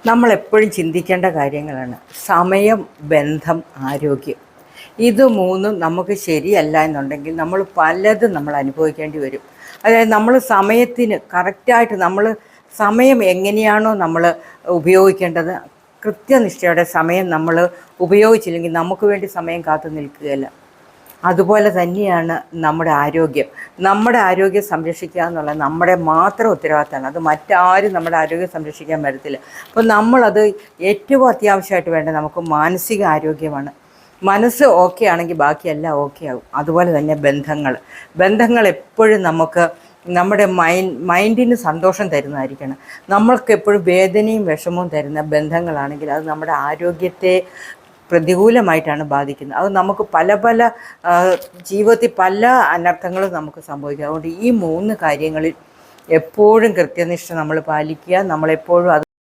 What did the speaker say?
നമ്മളെപ്പോഴും ചിന്തിക്കേണ്ട കാര്യങ്ങളാണ് സമയം, ബന്ധം, ആരോഗ്യം. ഇത് മൂന്നും നമുക്ക് ശരിയല്ല എന്നുണ്ടെങ്കിൽ പലതും നമ്മൾ അനുഭവിക്കേണ്ടി വരും. അതായത് നമ്മൾ സമയത്തിന് കറക്റ്റായിട്ട് സമയം എങ്ങനെയാണോ നമ്മൾ ഉപയോഗിക്കേണ്ടത്, കൃത്യനിഷ്ഠയോടെ സമയം നമ്മൾ ഉപയോഗിച്ചില്ലെങ്കിൽ നമുക്ക് വേണ്ടി സമയം കാത്തു നിൽക്കുകയില്ല. അതുപോലെ തന്നെയാണ് നമ്മുടെ ആരോഗ്യം സംരക്ഷിക്കുക എന്നുള്ളത് നമ്മുടെ മാത്രം ഉത്തരവാദിത്തമാണ്. അത് മറ്റാരും നമ്മുടെ ആരോഗ്യം സംരക്ഷിക്കാൻ വരത്തില്ല. അപ്പോൾ നമ്മളത് ഏറ്റവും അത്യാവശ്യമായിട്ട് വേണ്ടത് നമുക്ക് മാനസിക ആരോഗ്യമാണ്. മനസ്സ് ഓക്കെ ആണെങ്കിൽ ബാക്കിയെല്ലാം ഓക്കെ ആകും. അതുപോലെ തന്നെ ബന്ധങ്ങൾ എപ്പോഴും നമ്മുടെ മൈൻഡിന് സന്തോഷം തരുന്നതായിരിക്കണം. നമ്മൾക്കെപ്പോഴും വേദനയും വിഷമവും തരുന്ന ബന്ധങ്ങളാണെങ്കിൽ അത് നമ്മുടെ ആരോഗ്യത്തെ പ്രതികൂലമായിട്ടാണ് ബാധിക്കുന്നത്. അത് നമുക്ക് പല ജീവിതത്തിൽ പല അനർത്ഥങ്ങളും നമുക്ക് സംഭവിക്കും. അതുകൊണ്ട് ഈ 3 കാര്യങ്ങളിൽ എപ്പോഴും കൃത്യനിഷ്ഠ നമ്മൾ പാലിക്കുക. നമ്മളെപ്പോഴും